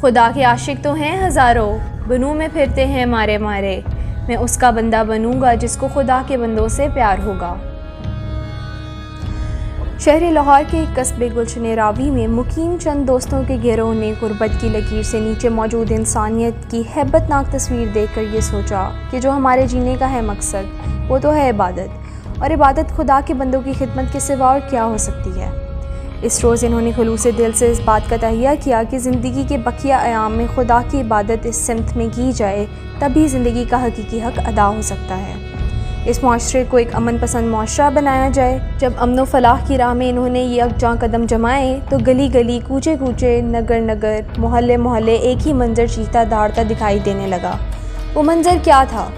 खुदा के आशिक तो हैं हज़ारों, बनू में फिरते हैं मारे मारे। मैं उसका बंदा बनूंगा जिसको खुदा के बंदों से प्यार होगा। शहर लाहौर के एक कस्बे गुलशन रावी में मुकीम चंद दोस्तों के गिरोह ने गुर्बत की लकीर से नीचे मौजूद इंसानियत की हैबतनाक तस्वीर देखकर ये सोचा कि जो हमारे जीने का है मकसद वो तो है इबादत, और इबादत खुदा के बंदों की खिदमत के सिवा और क्या हो सकती है। इस रोज़ इन्होंने खुलूस दिल से इस बात का तहिया किया कि ज़िंदगी के बकिया अयाम में खुदा की इबादत इस सिमत में की जाए, तभी ज़िंदगी का हकीकी हक़ अदा हो सकता है। इस माशरे को एक अमन पसंद माशरा बनाया जाए। जब अमन व फलाह की राह में इन्होंने ये यकजां कदम जमाए तो गली गली, कूचे कूचे, नगर नगर, मोहल्ले मोहल्ले एक ही मंजर चीखता दहाड़ता दिखाई देने लगा। वो मंजर क्या था?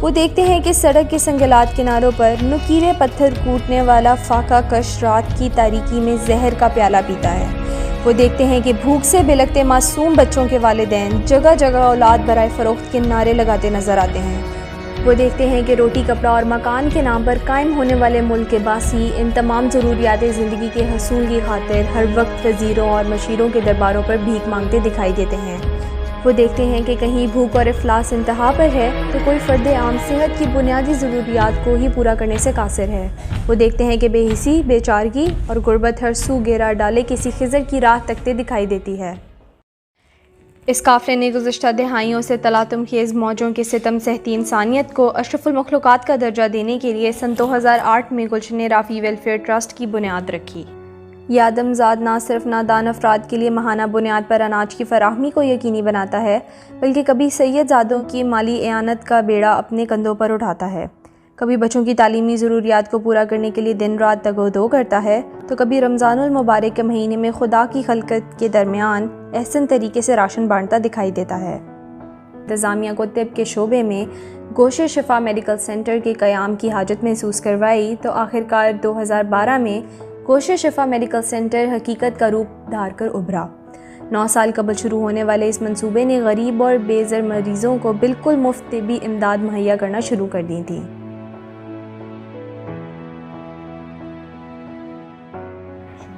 वो देखते हैं कि सड़क के संगलात किनारों पर नुकीले पत्थर कूटने वाला फाका कश रात की तारीकी में जहर का प्याला पीता है। वो देखते हैं कि भूख से बिलखते मासूम बच्चों के वालिदैन जगह जगह औलाद बराए फ़रोख्त के नारे लगाते नज़र आते हैं। वो देखते हैं कि रोटी, कपड़ा और मकान के नाम पर कायम होने वाले मुल्क के बासी इन तमाम ज़रूरियात ज़िंदगी के हसूल की खातिर हर वक्त वज़ीरों और मशीरों के दरबारों पर भीख मांगते दिखाई देते हैं। वो देखते हैं कि कहीं भूख और इफलास इंतहा पर है तो कोई फ़र्द आम सेहत की बुनियादी ज़रूरियात को ही पूरा करने से कासिर है। वो देखते हैं कि बेहिसी, बेचारगी और गुर्बत हर सू घेरा डाले किसी खिज़र की राह तकते दिखाई देती है। इस काफ़िले ने गुज़श्ता दहाइयों से तलातुम खेज़ मौजों के सितम सहती इंसानियत को अशरफुल मखलूक़ात का दर्जा देने के लिए सन 2008 में गुलशन रावी वेलफेयर ट्रस्ट की बुनियाद रखी। यह आदमज़ाद ना सिर्फ नादान अफराद के लिए महाना बुनियाद पर अनाज की फराहमी को यकीनी बनाता है, बल्कि कभी सैयदज़ादों की माली एआनत का बेड़ा अपने कंधों पर उठाता है, कभी बच्चों की तालीमी ज़रूरियात को पूरा करने के लिए दिन रात तगोदो करता है, तो कभी रमज़ानुल मुबारक के महीने में खुदा की खलकत के दरमियान एहसन तरीके से राशन बांटता दिखाई देता है। इंतज़ामिया को तिब के शोबे में गोशे शिफा मेडिकल सेंटर के क़याम की हाजत महसूस करवाई तो आखिरकार 2012 में गोशे शिफा मेडिकल सेंटर हकीकत का रूप धार कर उभरा। 9 साल कबल शुरू होने वाले इस मंसूबे ने गरीब और बेज़र मरीज़ों को बिल्कुल मुफ्त तिबी इमदाद मुहैया करना शुरू कर दी थी।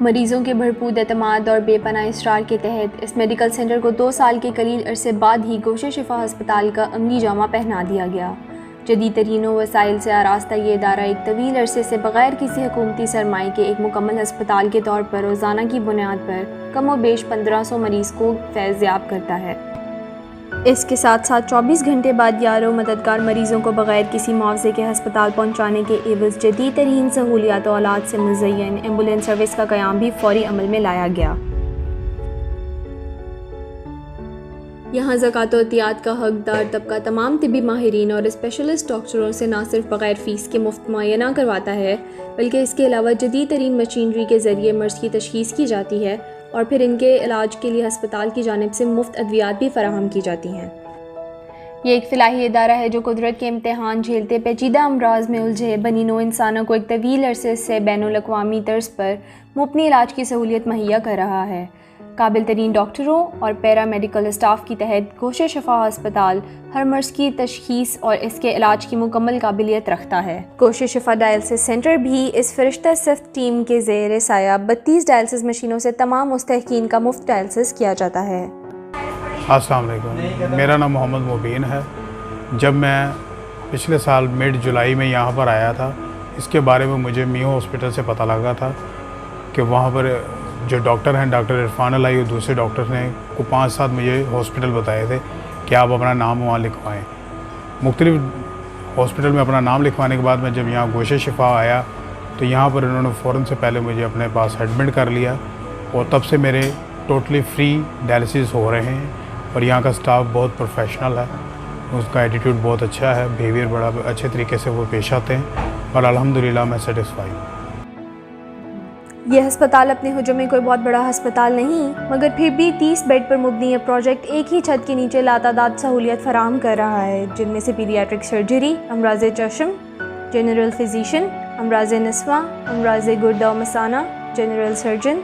मरीज़ों के भरपूर एतमाद और बेपनाह इसरार के तहत इस मेडिकल सेंटर को 2 साल के कलील अरसे बाद ही गोशे शिफा हस्पताल का अमली जामा पहना दिया गया। जदीद तरीनों वसाइल से आरास्ता ये इदारा एक तवील अरसे से बग़ैर किसी हुकूमती सरमाए के एक मुकम्मल हस्पताल के तौर पर रोज़ाना की बुनियाद पर कम व बेश 1500 मरीज़ को फैज़याब करता है। इसके साथ साथ 24 घंटे बाद यारों मददगार मरीज़ों को बग़ैर किसी मुआवजे के हस्पताल पहुँचाने के एवज़ जदीद तरीन सहूलियात और आलात से मुज़य्यन एम्बुलेंस सर्विस का क़याम भी फ़ौरी अमल में लाया गया। यहाँ ज़कात और एहतियात का हकदार तबका तमाम तिबी माहिरीन और स्पेशलिस्ट डॉक्टरों से न सिर्फ बग़ैर फ़ीस के मुफ्त मुआयना करवाता है, बल्कि इसके अलावा जदीद तरीन मशीनरी के ज़रिए मर्ज़ की तशख़ीस की जाती है और फिर इनके इलाज के लिए हस्पताल की जानिब से मुफ्त अद्वियात भी फ़राहम की जाती हैं। ये एक फ़िलाही इदारा है जो कुदरत के इम्तिहान झेलते पेचीदा अमराज में उलझे बनी नो इंसानों को एक तवील अरसे से बैनुल-अक़वामी तर्ज पर मुफ्त इलाज की सहूलियत मुहैया कर रहा है। काबिल तरीन डॉक्टरों और पैरा मेडिकल स्टाफ की तहत गोशे शिफा हस्पताल हर मर्ज़ की तशख़ीस और इसके इलाज की मुकम्मल काबिलियत रखता है। गोशे शिफा डायलिसिस सेंटर भी इस फरिश्ता सिफ्त टीम के ज़ेर साया 32 डायलिसिस मशीनों से तमाम मुस्तहक़ीन का मुफ्त डायलिसिस किया जाता है। अस्सलाम वालेकुम, मेरा नाम मोहम्मद मुबीन है। जब मैं पिछले साल मिड जुलाई में यहाँ पर आया था, इसके बारे में मुझे मियो हॉस्पिटल से पता लगा था कि वहाँ पर जो डॉक्टर हैं, डॉक्टर इरफान अलाई और दूसरे डॉक्टर ने को 5-7 मुझे हॉस्पिटल बताए थे कि आप अपना नाम वहाँ लिखवाएँ। मुख्तलिफ हॉस्पिटल में अपना नाम लिखवाने के बाद मैं जब यहाँ गोशे शिफा आया तो यहाँ पर उन्होंने फ़ौरन से पहले मुझे अपने पास एडमिट कर लिया और तब से मेरे टोटली फ्री डायलिसिस हो रहे हैं। और यहाँ का स्टाफ बहुत प्रोफेशनल है, उसका एटीट्यूड बहुत अच्छा है, बिहेवियर बड़ा अच्छे तरीके से वो पेश आते हैं और अल्हम्दुलिल्लाह मैं सेटिस्फाई हूँ। यह हस्पताल अपने हुजूम में कोई बहुत बड़ा हस्पताल नहीं, मगर फिर भी 30 बेड पर मुबनी यह प्रोजेक्ट एक ही छत के नीचे लातादाद सहूलियत फराहम कर रहा है, जिनमें से पीडियाट्रिक सर्जरी, अमराज़ चश्म, जनरल फिजिशियन, अमराज़ नस्वा, अमराज़ गुर्दा व मसाना, general surgeon,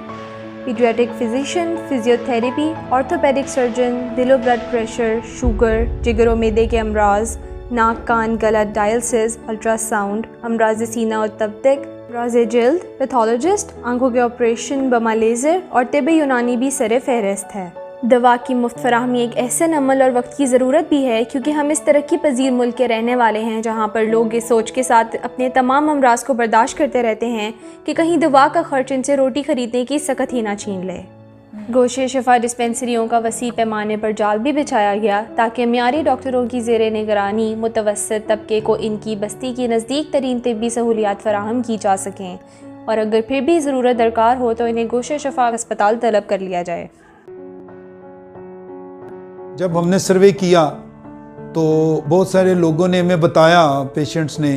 paediatric physician, physiotherapy, orthopaedic surgeon, दिलो ब्लड प्रेशर, शुगर, जिगर और मैदे के अमराज, नाक कान गला डायलिसिस, अल्ट्रासाउंड, अमराज़ सीना और तबतक, अमराज़ जल्द, पैथोलॉजिस्ट, आंखों के ऑपरेशन बमा लेज़र और तिब यूनानी भी सरे फहरिस्त है। दवा की मुफ्त फराहमी एक एहसन अमल और वक्त की ज़रूरत भी है, क्योंकि हम इस तरक्की पजीर मुल्क के रहने वाले हैं जहाँ पर लोग इस सोच के साथ अपने तमाम अमराज को बर्दाश्त करते रहते हैं कि कहीं दवा का खर्च इनसे रोटी ख़रीदने की सकत ही ना छीन ले। गोशे शफा डिस्पेंसरियों का वसी पैमाने पर जाल भी बिछाया गया ताकि मियारी डॉक्टरों की ज़ेरे निगरानी मुतवस्सित तबके को इनकी बस्ती की नज़दीक तरीन तिब्बी सहूलियात फराहम की जा सकें, और अगर फिर भी ज़रूरत दरकार हो तो इन्हें गोशे शफा अस्पताल तलब कर लिया जाए। जब हमने सर्वे किया तो बहुत सारे लोगों ने हमें बताया, पेशेंट्स ने,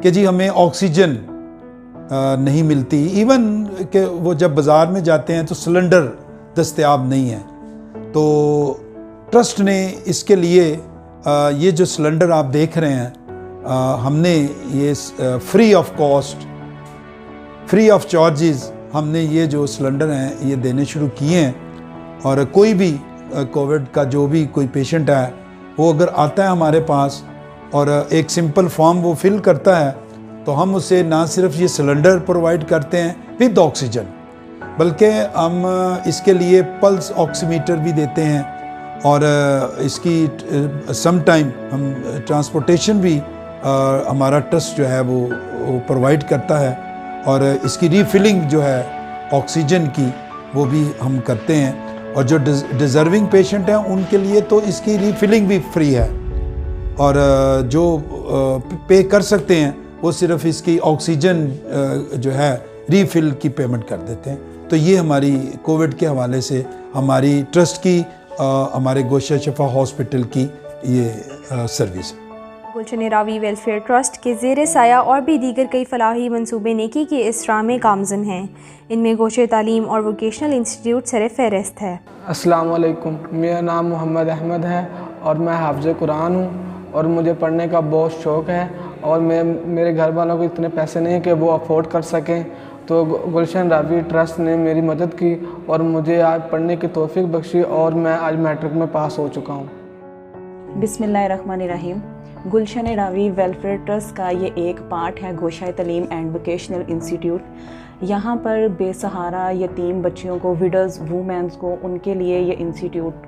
कि जी हमें ऑक्सीजन नहीं मिलती, इवन कि वो जब बाज़ार में जाते हैं तो सिलेंडर दस्तयाब नहीं है। तो ट्रस्ट ने इसके लिए ये जो सिलेंडर आप देख रहे हैं, हमने ये free of cost, free of charges हमने ये जो सिलेंडर हैं ये देने शुरू किए हैं। और कोई भी कोविड का जो भी कोई पेशेंट है वो अगर आता है हमारे पास और एक सिंपल फॉर्म वो फिल करता है तो हम उसे ना सिर्फ ये सिलेंडर प्रोवाइड करते हैं विद ऑक्सीजन, बल्कि हम इसके लिए पल्स ऑक्सीमीटर भी देते हैं और इसकी सम टाइम हम ट्रांसपोर्टेशन भी हमारा ट्रस्ट जो है वो प्रोवाइड करता है, और इसकी रीफिलिंग जो है ऑक्सीजन की वो भी हम करते हैं। और जो डिज़र्विंग पेशेंट हैं उनके लिए तो इसकी रीफिलिंग भी फ्री है, और जो पे कर सकते हैं वो सिर्फ इसकी ऑक्सीजन जो है रीफिल की पेमेंट कर देते हैं। तो ये हमारी कोविड के हवाले से हमारी ट्रस्ट की, हमारे गोशे शफा हॉस्पिटल की ये सर्विस है। गुलशन रावी वेलफेयर ट्रस्ट के ज़ेर साया और भी दीगर कई फलाही मनसूबे नेकी के इसरा में गामज़न हैं। इनमें गोशे तालीम और वोकेशनल इंस्टीट्यूट सर फ़हरिस्त है। अस्सलाम वालेकुम, मेरा नाम मोहम्मद अहमद है और मैं हाफ़िज़ कुरान हूँ और मुझे पढ़ने का बहुत शौक़ है, और मेरे घर वालों को इतने पैसे नहीं कि वो अफोर्ड कर सकें। तो गुलशन रावी ट्रस्ट ने मेरी मदद की और मुझे आज पढ़ने की तौफीक बख्शी, और मैं आज मैट्रिक में पास हो चुका हूँ। बिस्मिल्लाहिर्रहमानिर्रहीम। गुलशन रावी वेलफेयर ट्रस्ट का ये एक पार्ट है गोशाए तालीम एंड वोकेशनल इंस्टीट्यूट। यहाँ पर बेसहारा यतीम बच्चियों को, विडोज़ वूमेंस को, उनके लिए ये इंस्टीट्यूट,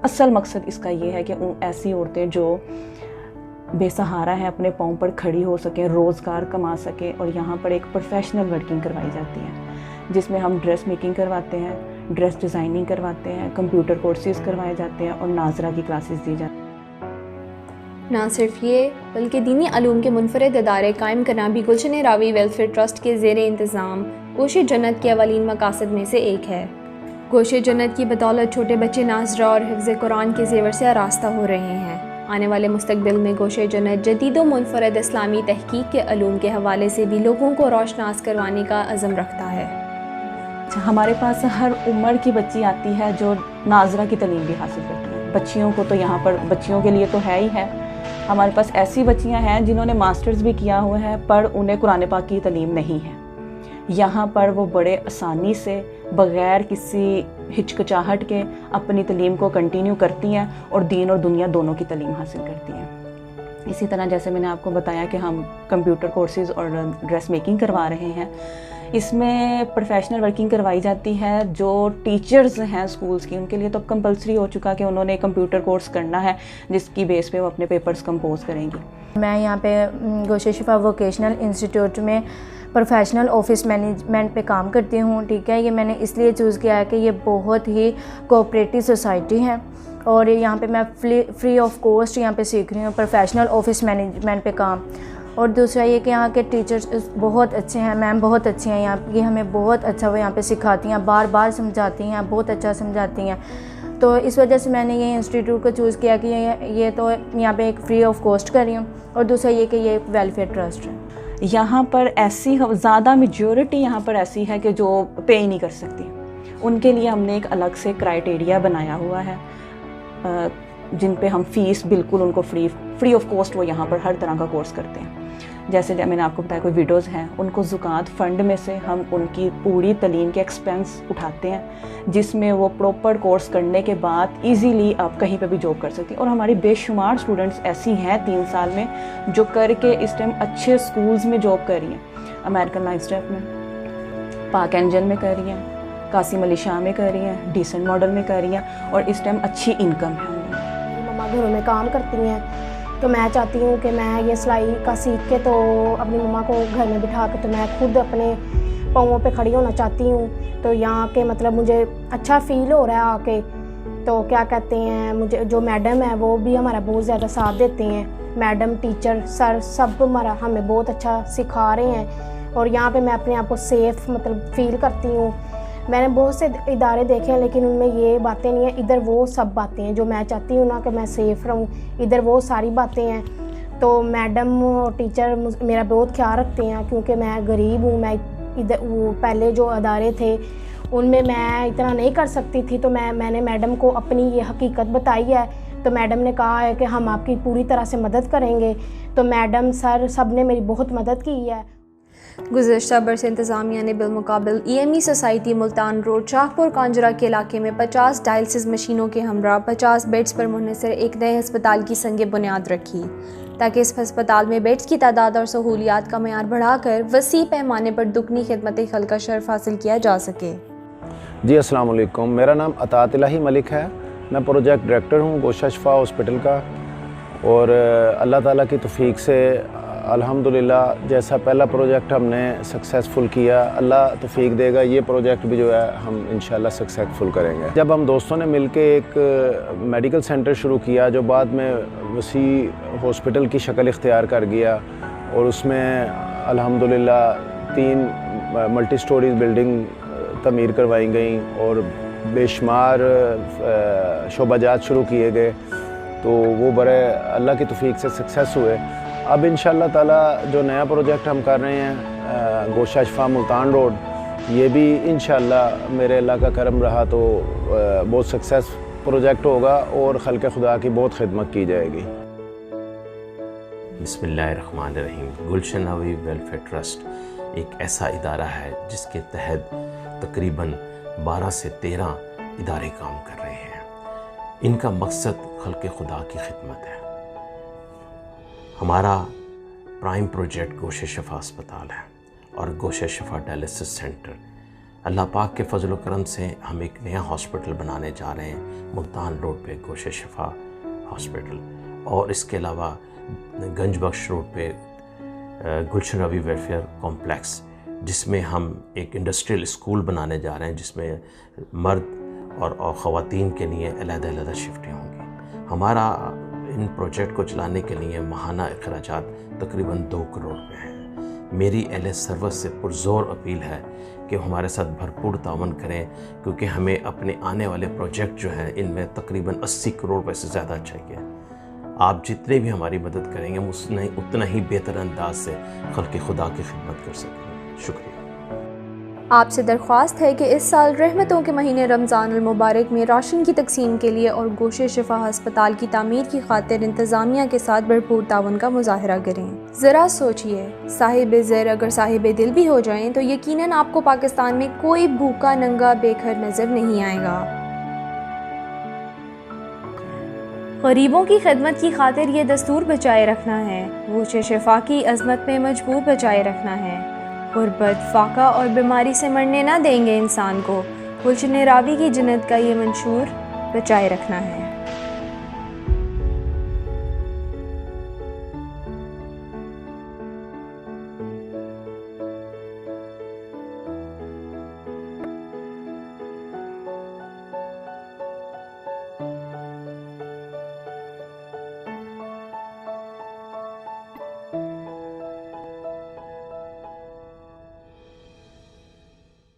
असल मकसद इसका ये है कि ऐसी औरतें जो बेसहारा हैं अपने पाँव पर खड़ी हो सकें, रोज़गार कमा सकें, और यहाँ पर एक प्रोफेशनल वर्किंग करवाई जाती है जिसमें हम ड्रेस मेकिंग करवाते हैं, ड्रेस डिज़ाइनिंग करवाते हैं, कंप्यूटर कोर्सेज़ करवाए जाते हैं और नाजरा की क्लासेस दी जाती हैं। ना सिर्फ ये बल्कि दीनी अलूम के मुनफरद अदारे कायम करना भी गुलशन रावी वेलफेयर ट्रस्ट के ज़ेर इंतज़ाम गोशे जन्नत के अवलीन मकासद में से एक है। गोशे जन्नत की बदौलत छोटे बच्चे नाजरा और हिफ्ज़ कुरान के ज़ेवर से आरास्ता हो रहे हैं। आने वाले मुस्तकबिल में गोशे जन्नत जदीद व मुनफरद इस्लामी तहकीक के अलूम के हवाले से भी लोगों को रोशनास करवाने का अज़म रखता है। हमारे पास हर उम्र की बच्ची आती है जो नाजरा की तालीम भी हासिल करती है। बच्चियों को तो यहाँ पर बच्चियों के लिए तो है ही है, हमारे पास ऐसी बच्चियाँ हैं जिन्होंने मास्टर्स भी किया हुआ है पर उन्हें कुरान पाक की तालीम नहीं है। यहाँ पर वो बड़े आसानी से बग़ैर किसी हिचकिचाहट के अपनी तालीम को कंटिन्यू करती हैं और दीन और दुनिया दोनों की तालीम हासिल करती हैं। इसी तरह जैसे मैंने आपको बताया कि हम कंप्यूटर कोर्सेज़ और ड्रेस मेकिंग करवा रहे हैं, इसमें प्रोफेशनल वर्किंग करवाई जाती है। जो टीचर्स हैं स्कूल्स की, उनके लिए तो कंपलसरी हो चुका कि उन्होंने कंप्यूटर कोर्स करना है जिसकी बेस पे वो अपने पेपर्स कंपोज करेंगी। मैं यहाँ पे गोशे शफा वोकेशनल इंस्टीट्यूट में प्रोफेशनल ऑफिस मैनेजमेंट पे काम करती हूँ। ठीक है, ये मैंने इसलिए चूज़ किया है कि ये बहुत ही कोऑपरेटिव सोसाइटी है और यहाँ पे मैं फ्री ऑफ कॉस्ट यहाँ पे सीख रही हूँ प्रोफेशनल ऑफिस मैनेजमेंट पे काम। और दूसरा ये कि यहाँ के टीचर्स बहुत अच्छे हैं, मैम बहुत अच्छी हैं यहाँ की, हमें बहुत अच्छा वो यहाँ पे सिखाती हैं, बार बार समझाती हैं, बहुत अच्छा समझाती हैं। तो इस वजह से मैंने ये इंस्टीट्यूट को चूज़ किया कि ये तो यहाँ पे एक फ्री ऑफ कॉस्ट कर रही हूँ, और दूसरा ये कि ये एक वेलफेयर ट्रस्ट है। यहाँ पर ऐसी ज़्यादा मेजॉरिटी यहाँ पर ऐसी है कि जो पे ही नहीं कर सकती, उनके लिए हमने एक अलग से क्राइटेरिया बनाया हुआ है जिन पे हम फ़ीस बिल्कुल उनको फ्री ऑफ कॉस्ट वो यहाँ पर हर तरह का कोर्स करते हैं। जैसे मैंने आपको बताया कोई विडोज़ हैं, उनको ज़ुकात फ़ंड में से हम उनकी पूरी तालीम के एक्सपेंस उठाते हैं, जिसमें वो प्रॉपर कोर्स करने के बाद इजीली आप कहीं पे भी जॉब कर सकती हैं। और हमारी बेशुमार स्टूडेंट्स ऐसी हैं 3 साल में जो करके इस टाइम अच्छे स्कूल्स में जॉब कर रही हैं। अमेरिकन लाइफ स्टाइल में, पाक एंजल में कर रही हैं, कासी मलेशिया में कर रही हैं, डिसेंट मॉडल में कर रही हैं और इस टाइम अच्छी इनकम है उनमें। मेरी मम्मा घरों में काम करती हैं, तो मैं चाहती हूँ कि मैं ये सिलाई का सीख के तो अपनी मम्मा को घर में बिठा के तो मैं खुद अपने पाँवों पे खड़ी होना चाहती हूँ। तो यहाँ के मतलब मुझे अच्छा फ़ील हो रहा है आके। तो क्या कहते हैं, मुझे जो मैडम है वो भी हमारा बहुत ज़्यादा साथ देते हैं। मैडम, टीचर, सर सब हमारा हमें बहुत अच्छा सिखा रहे हैं और यहाँ पे मैं अपने आप को सेफ़ मतलब फ़ील करती हूँ। मैंने बहुत से इदारे देखे हैं लेकिन उनमें ये बातें नहीं हैं। इधर वो सब बातें हैं जो मैं चाहती हूँ ना कि मैं सेफ़ रहूँ, इधर वो सारी बातें हैं। तो मैडम और टीचर मेरा बहुत ख्याल रखते हैं क्योंकि मैं गरीब हूँ। मैं इधर वो पहले जो अदारे थे उनमें मैं इतना नहीं कर सकती थी, तो मैंने मैडम को अपनी ये हकीकत बताई है। तो मैडम ने कहा है कि हम आपकी पूरी तरह से मदद करेंगे। तो मैडम, सर सब ने मेरी बहुत मदद की है। गुज़श्ता बरस इंतज़ामिया ने बिलमुकाबिल EME society Multan road Shahpur Kanjra के इलाके में 50 डायलिसिस मशीनों के हमरा 50 बेड्स पर मुनहसर एक नए हस्पताल की संग बुनियाद रखी ताकि इस हस्पताल में बेड्स की तादाद और सहूलियात का मयार बढ़ाकर वसी पैमाने पर दुगनी खिदमत खल्क का शर्फ हासिल किया जा सके। जी अस्सलाम वालेकुम, मेरा नाम अतात इलाही मलिक है। मैं प्रोजेक्ट डायरेक्टर हूँ गोशा शिफा हॉस्पिटल का और अल्लाह ताला की तौफीक से अल्हम्दुलिल्लाह जैसा पहला प्रोजेक्ट हमने सक्सेसफुल किया, अल्लाह तौफीक देगा ये प्रोजेक्ट भी जो है हम इंशाल्लाह सक्सेसफुल करेंगे। जब हम दोस्तों ने मिलके एक मेडिकल सेंटर शुरू किया जो बाद में वसी हॉस्पिटल की शक्ल इख्तियार कर गया और उसमें अल्हम्दुलिल्लाह 3 मल्टी स्टोरीज बिल्डिंग तमीर करवाई गई और बेशुमार शोबाजात शुरू किए गए, तो वो बड़े अल्लाह की तौफीक से सक्सेस हुए। अब इंशाअल्लाह ताला जो नया प्रोजेक्ट हम कर रहे हैं गोशा शिफा मुल्तान रोड, ये भी इंशाअल्लाह मेरे अल्लाह का करम रहा तो बहुत सक्सेस प्रोजेक्ट होगा और खल्क़ खुदा की बहुत खिदमत की जाएगी। बिस्मिल्लाहिर्रहमानिर्रहीम। गुलशन नबवी वेलफेयर ट्रस्ट एक ऐसा इदारा है जिसके तहत तकरीबन 12 से 13 इदारे काम कर रहे हैं। इनका मकसद खल्क़ खुदा की खिदमत है। हमारा प्राइम प्रोजेक्ट गोशे शिफा अस्पताल है और गोशे शिफा डायलिसिस सेंटर। अल्लाह पाक के फजल करम से हम एक नया हॉस्पिटल बनाने जा रहे हैं मुल्तान रोड पे गोशे शिफा हॉस्पिटल, और इसके अलावा गंज बख्श रोड पे गुलशन रवी वेलफेयर कॉम्प्लेक्स, जिसमें हम एक इंडस्ट्रियल स्कूल बनाने जा रहे हैं जिसमें मर्द और ख़वातीन के लिए अलग-अलग शिफ्टें होंगी। हमारा इन प्रोजेक्ट को चलाने के लिए माहाना अखराजात तकरीबन 2 करोड़ रुपये हैं। मेरी एलएस सर्विस से पुरज़ोर अपील है कि हमारे साथ भरपूर तावन करें क्योंकि हमें अपने आने वाले प्रोजेक्ट जो हैं इनमें तकरीबन 80 करोड़ रुपये से ज़्यादा चाहिए। आप जितने भी हमारी मदद करेंगे हम उतना ही बेहतर अंदाज से खल्क़ खुदा की खिदमत कर सकेंगे। शुक्रिया। आपसे दरख्वास्त है कि इस साल रहमतों के महीने रमज़ान मुबारक में राशन की तकसीम के लिए और गोशे शिफा अस्पताल की तामीर की खातिर इंतज़ामिया के साथ भरपूर तावन का मुजाहरा करें। ज़रा सोचिए, साहिब ज़र अगर साहिब दिल भी हो जाएं तो यकीनन आपको पाकिस्तान में कोई भूखा नंगा बेघर नज़र नहीं आएगा। गरीबों की खिदमत की खातिर ये दस्तूर बचाए रखना है, गोशे शिफा की अज़मत में मजबूर बचाए रखना है। गुर्बत, फाका और बीमारी से मरने ना देंगे इंसान को। गुलशन रावी की जन्नत का ये मंशूर बचाए रखना है।